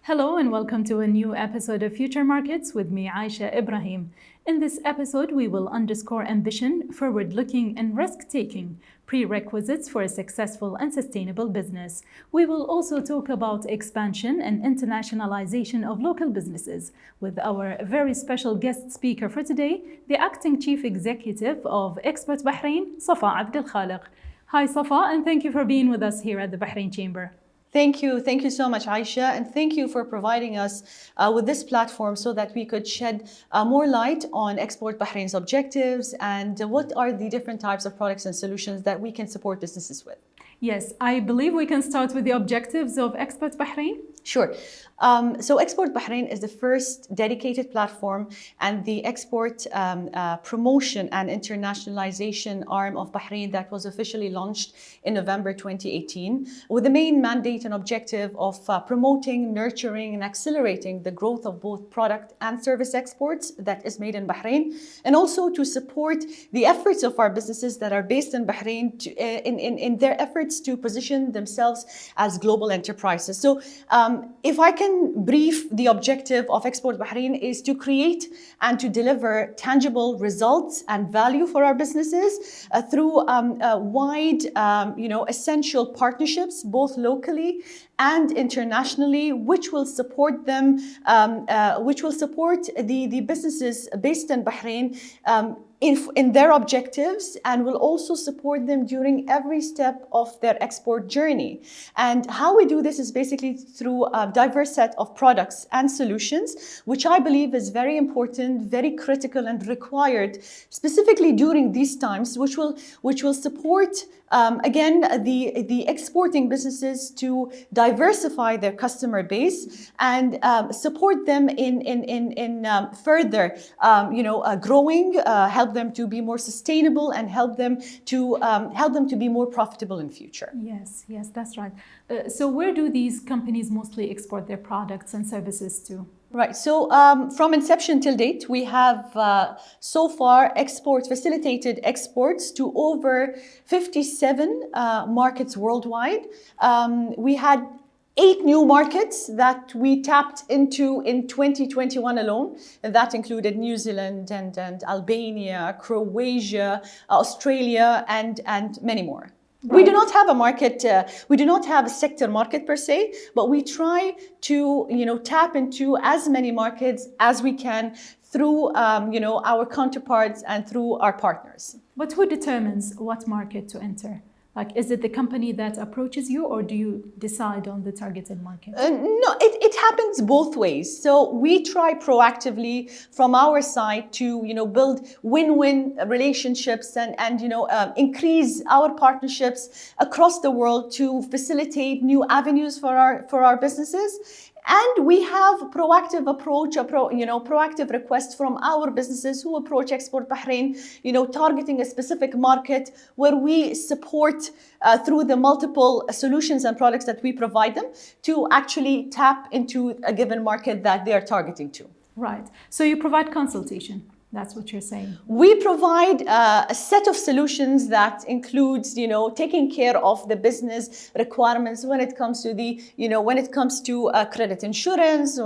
Hello and welcome to a new episode of Future Markets with me, Aisha Ibrahim. In this episode, we will underscore ambition, forward-looking and risk-taking, prerequisites for a successful and sustainable business. We will also talk about expansion and internationalization of local businesses with our very special guest speaker for today, the Acting Chief Executive of Export Bahrain, Safa Abdالخالق. Hi Safa, and thank you for being with us here at the Bahrain Chamber. Thank you so much, Aisha, and thank you for providing us with this platform so that we could shed more light on Export Bahrain's objectives and what are the different types of products and solutions that we can support businesses with. Yes, I believe we can start with the objectives of Export Bahrain. Sure. So Export Bahrain is the first dedicated platform and the export promotion and internationalization arm of Bahrain that was officially launched in November 2018 with the main mandate and objective of promoting, nurturing and accelerating the growth of both product and service exports that is made in Bahrain, and also to support the efforts of our businesses that are based in Bahrain in their efforts to position themselves as global enterprises. So if I can brief, the objective of Export Bahrain is to create and to deliver tangible results and value for our businesses through wide, essential partnerships, both locally and internationally, which will support them, which will support the businesses based in Bahrain in their objectives, and will also support them during every step of their export journey. And how we do this is basically through a diverse set of products and solutions, which I believe is very important, very critical and required, specifically during these times, which will support again the exporting businesses to diversify their customer base and support them in further growing, help them to be more sustainable and help them to be more profitable in future. Yes, that's right. So where do these companies mostly export their products and services to? Right. So from inception till date, we have so far facilitated exports to over 57 markets worldwide. We had 8 new markets that we tapped into in 2021 alone. And that included New Zealand and Albania, Croatia, Australia, and many more. Right. We do not have a market, we do not have a sector market per se, but we try to tap into as many markets as we can through our counterparts and through our partners. But who determines what market to enter? Like, is it the company that approaches you, or do you decide on the targeted market? No, it happens both ways. So we try proactively from our side to build win-win relationships and increase our partnerships across the world to facilitate new avenues for our businesses. And we have a proactive approach, proactive requests from our businesses who approach Export Bahrain, targeting a specific market where we support through the multiple solutions and products that we provide them to actually tap into a given market that they are targeting to. Right. So you provide consultation. That's what you're saying. We provide a set of solutions that includes, taking care of the business requirements when it comes to credit insurance,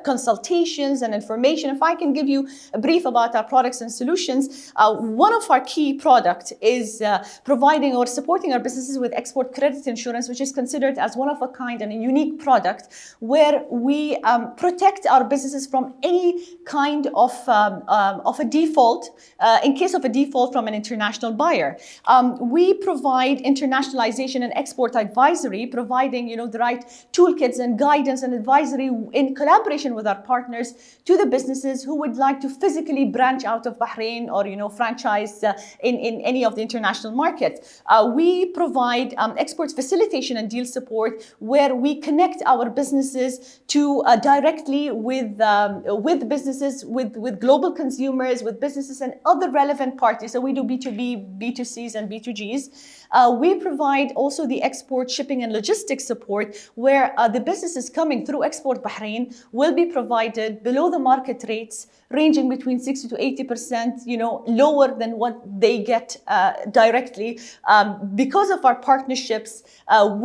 consultations and information. If I can give you a brief about our products and solutions, one of our key products is providing or supporting our businesses with export credit insurance, which is considered as one of a kind and a unique product where we protect our businesses from any kind of a default, in case of a default from an international buyer. We provide internationalization and export advisory, providing the right toolkits and guidance and advisory in collaboration with our partners to the businesses who would like to physically branch out of Bahrain or franchise in any of the international markets. We provide export facilitation and deal support where we connect our businesses to directly with businesses with global consumers consumers, with businesses and other relevant parties. So we do B2B, B2Cs and B2Gs. We provide also the export, shipping and logistics support, where the businesses coming through Export Bahrain will be provided below the market rates, ranging between 60 to 80%, lower than what they get directly, because of our partnerships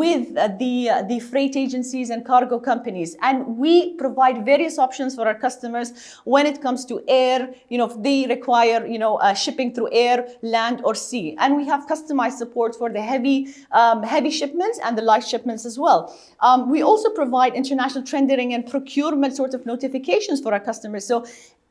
with the freight agencies and cargo companies. And we provide various options for our customers when it comes to air, if they require, shipping through air, land or sea. And we have customized support for the heavy shipments and the light shipments as well. We also provide international tendering and procurement sort of notifications for our customers. So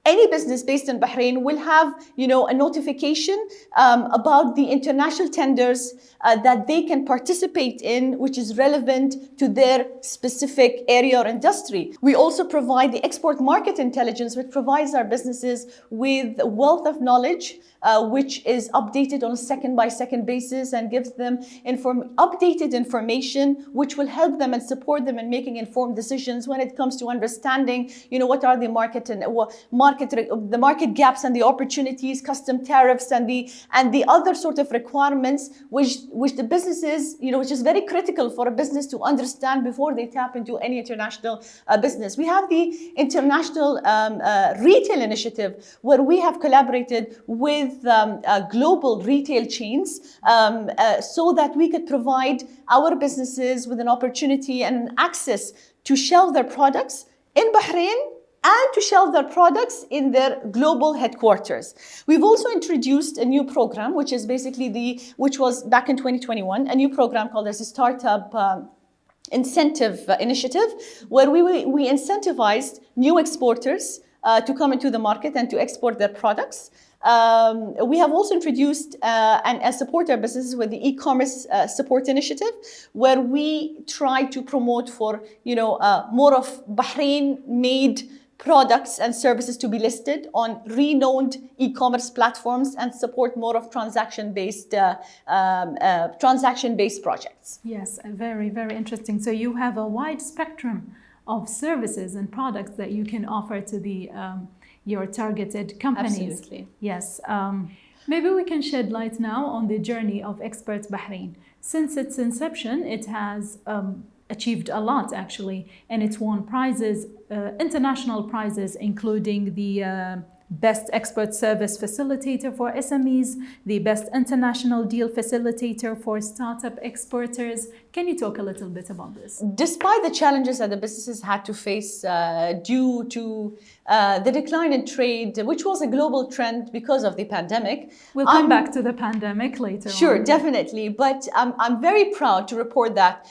any business based in Bahrain will have, a notification about the international tenders that they can participate in, which is relevant to their specific area or industry. We also provide the export market intelligence, which provides our businesses with a wealth of knowledge, which is updated on a second-by-second basis and gives them updated information, which will help them and support them in making informed decisions when it comes to understanding, what are the market gaps and the opportunities, custom tariffs and the other sort of requirements, which the businesses, which is very critical for a business to understand before they tap into any international business. We have the International Retail Initiative, where we have collaborated with global retail chains so that we could provide our businesses with an opportunity and an access to shelf their products in Bahrain and to shelf their products in their global headquarters. We've also introduced a new program, which is basically which was back in 2021, a new program called as a Startup Incentive Initiative, where we incentivized new exporters to come into the market and to export their products. We have also introduced and support our businesses with the e-commerce support initiative, where we try to promote for more of Bahrain-made products and services to be listed on renowned e-commerce platforms and support more of transaction-based projects. Yes, very, very interesting. So you have a wide spectrum of services and products that you can offer to your targeted companies. Absolutely. Yes. Maybe we can shed light now on the journey of Export Bahrain. Since its inception, it has achieved a lot, actually, and it's won prizes, international prizes, including the Best Export Service Facilitator for SMEs, the Best International Deal Facilitator for Startup Exporters. Can you talk a little bit about this? Despite the challenges that the businesses had to face due to the decline in trade, which was a global trend because of the pandemic. We'll come back to the pandemic later. Sure, on. Definitely. But I'm very proud to report that,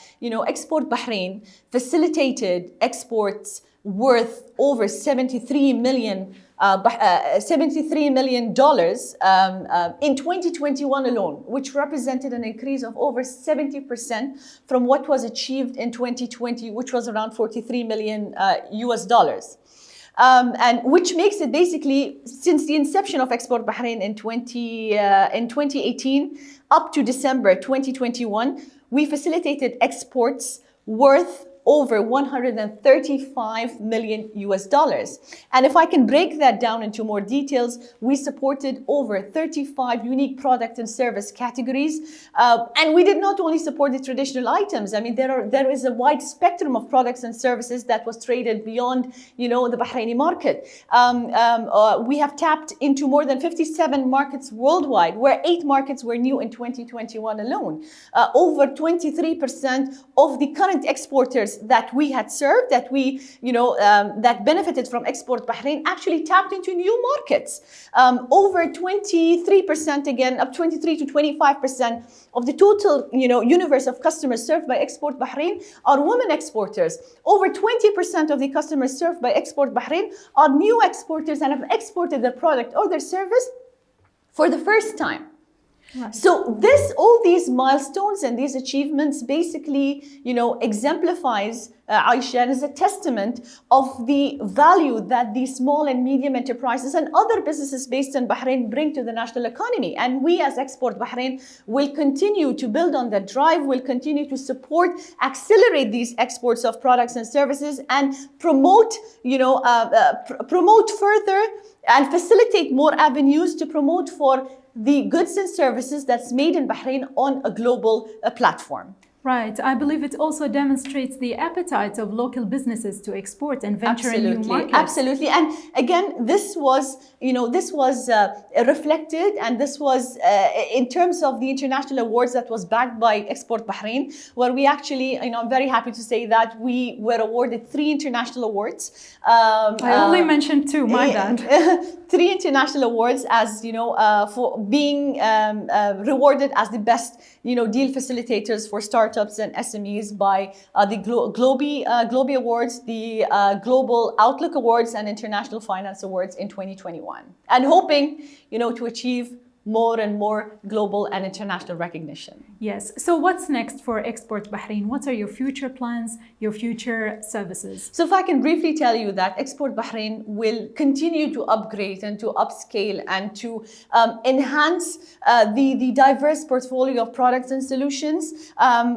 Export Bahrain facilitated exports worth over $73 million in 2021 alone, which represented an increase of over 70% from what was achieved in 2020, which was around $43 million US dollars. And which makes it basically, since the inception of Export Bahrain in 2018 up to December 2021, we facilitated exports worth over 135 million US dollars. And if I can break that down into more details, we supported over 35 unique product and service categories. And we did not only support the traditional items. I mean, there is a wide spectrum of products and services that was traded beyond, the Bahraini market. We have tapped into more than 57 markets worldwide, where 8 markets were new in 2021 alone. Over 23% of the current exporters that we had served, that benefited from Export Bahrain, actually tapped into new markets. Over 23%, again, up 23 to 25% of the total, universe of customers served by Export Bahrain are women exporters. Over 20% of the customers served by Export Bahrain are new exporters and have exported their product or their service for the first time. Right. So all these milestones and these achievements basically, exemplifies Aisha, and is a testament of the value that these small and medium enterprises and other businesses based in Bahrain bring to the national economy. And we as Export Bahrain will continue to build on that drive, will continue to support, accelerate these exports of products and services, and promote, promote further and facilitate more avenues to promote for the goods and services that's made in Bahrain on a global platform. Right. I believe it also demonstrates the appetite of local businesses to export and venture in new markets. Absolutely. And again, this was reflected, and this was in terms of the international awards that was backed by Export Bahrain, where we actually, I'm very happy to say that we were awarded 3 international awards. I only mentioned 2, my bad. 3 international awards as, for being rewarded as the best, deal facilitators for startups and SMEs by the Globee Awards, the Global Outlook Awards, and International Finance Awards in 2021. And hoping, to achieve more and more global and international recognition. Yes. So what's next for Export Bahrain? What are your future plans, your future services? So if I can briefly tell you that Export Bahrain will continue to upgrade and to upscale and to enhance the diverse portfolio of products and solutions.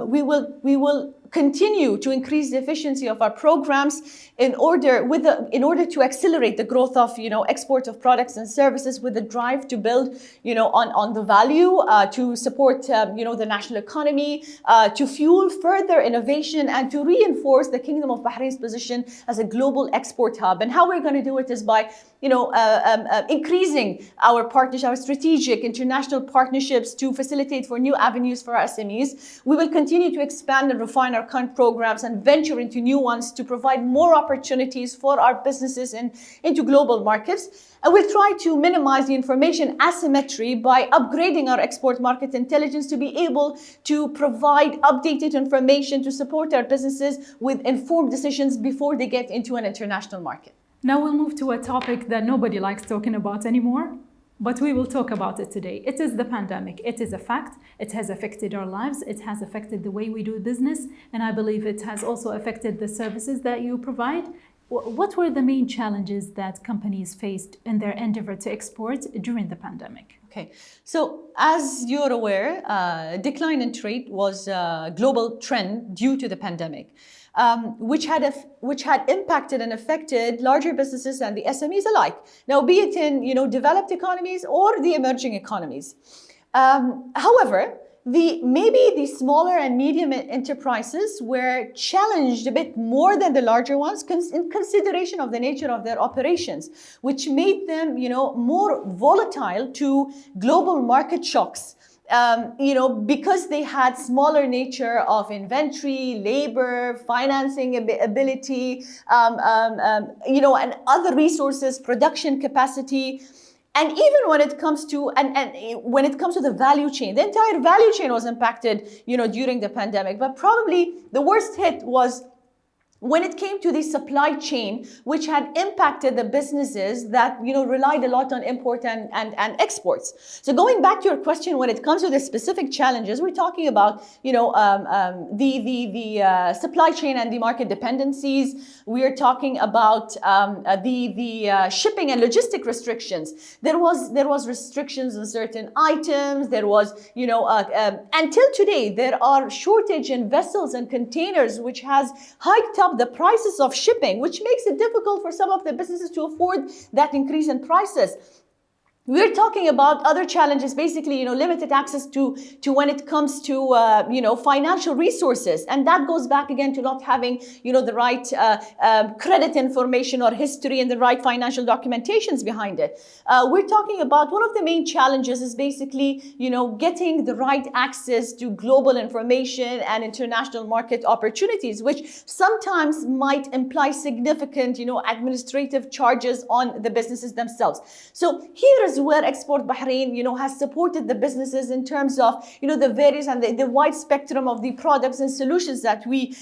We will continue to increase the efficiency of our programs in order to accelerate the growth of export of products and services, with the drive to build on the value, to support the national economy, to fuel further innovation, and to reinforce the Kingdom of Bahrain's position as a global export hub. And how we're going to do it is by increasing our strategic international partnerships to facilitate for new avenues for our SMEs. We will continue to expand and refine our current programs and venture into new ones to provide more opportunities for our businesses into global markets. And we'll try to minimize the information asymmetry by upgrading our export market intelligence to be able to provide updated information to support our businesses with informed decisions before they get into an international market. Now we'll move to a topic that nobody likes talking about anymore, but we will talk about it today. It is the pandemic. It is a fact. It has affected our lives. It has affected the way we do business. And I believe it has also affected the services that you provide. What were the main challenges that companies faced in their endeavor to export during the pandemic? Okay, so as you're aware, decline in trade was a global trend due to the pandemic. Which had impacted and affected larger businesses and the SMEs alike. Now, be it in developed economies or the emerging economies. However, maybe the smaller and medium enterprises were challenged a bit more than the larger ones in consideration of the nature of their operations, which made them more volatile to global market shocks. Because they had smaller nature of inventory, labor, financing ability, and other resources, production capacity. And even when it comes to when it comes to the value chain, the entire value chain was impacted, during the pandemic. But probably the worst hit was when it came to the supply chain, which had impacted the businesses that relied a lot on import and exports. So going back to your question, when it comes to the specific challenges, we're talking about the supply chain and the market dependencies. We are talking about the shipping and logistic restrictions. There was restrictions on certain items. There was until today there are shortage in vessels and containers, which has hiked up the prices of shipping, which makes it difficult for some of the businesses to afford that increase in prices. We're talking about other challenges, basically, limited access to when it comes to, financial resources. And that goes back again to not having, the right credit information or history and the right financial documentations behind it. We're talking about one of the main challenges is basically, getting the right access to global information and international market opportunities, which sometimes might imply significant, administrative charges on the businesses themselves. So here is where Export Bahrain, has supported the businesses in terms of, the various and the wide spectrum of the products and solutions that we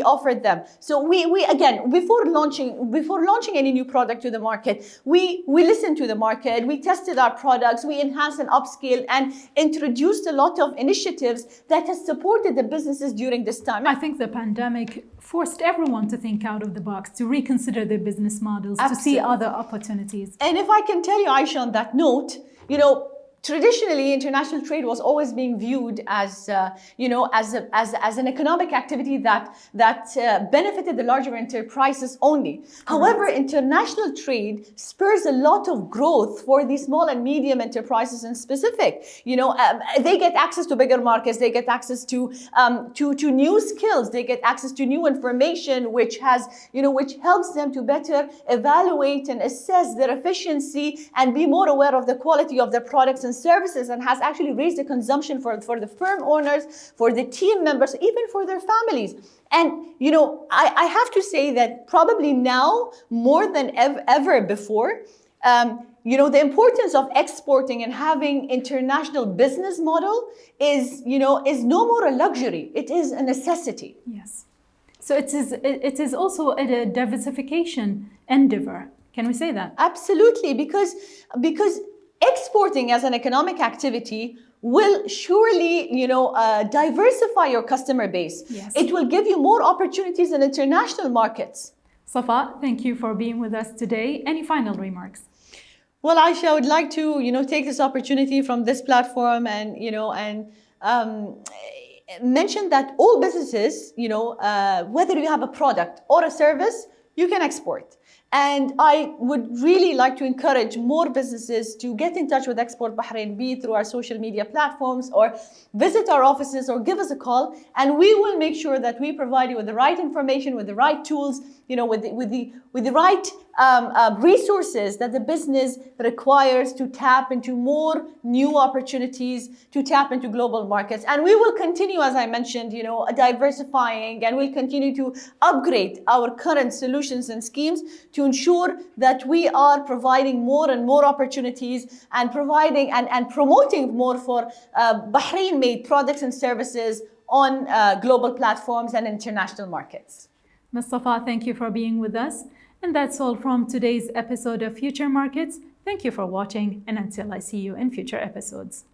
offered them. So we again, before launching any new product to the market, we listened to the market, we tested our products, we enhanced and upscaled and introduced a lot of initiatives that has supported the businesses during this time. I think the pandemic forced everyone to think out of the box, to reconsider their business models, to see other opportunities. And if I can tell you, Aisha, on that note, traditionally, international trade was always being viewed as, as an economic activity that benefited the larger enterprises only. However, international trade spurs a lot of growth for the small and medium enterprises in specific. They get access to bigger markets. They get access to new skills. They get access to new information, which helps them to better evaluate and assess their efficiency and be more aware of the quality of their products and services, and has actually raised the consumption for the firm owners, for the team members, even for their families. And, I have to say that probably now, more than ever before, the importance of exporting and having international business model is no more a luxury. It is a necessity. Yes. So it is also a diversification endeavor. Can we say that? Absolutely, because exporting as an economic activity will surely, diversify your customer base. Yes. It will give you more opportunities in international markets. Safa, thank you for being with us today. Any final remarks? Well, Aisha, I would like to, take this opportunity from this platform and, mention that all businesses, whether you have a product or a service, you can export. And I would really like to encourage more businesses to get in touch with Export Bahrain, be it through our social media platforms or visit our offices or give us a call. And we will make sure that we provide you with the right information, with the right tools, with the right resources that the business requires to tap into more new opportunities, to tap into global markets. And we will continue, as I mentioned, diversifying, and we'll continue to upgrade our current solutions and schemes to ensure that we are providing more and more opportunities and providing and promoting more for Bahrain-made products and services on global platforms and international markets. Ms. Safa, thank you for being with us. And that's all from today's episode of Future Markets. Thank you for watching, and until I see you in future episodes.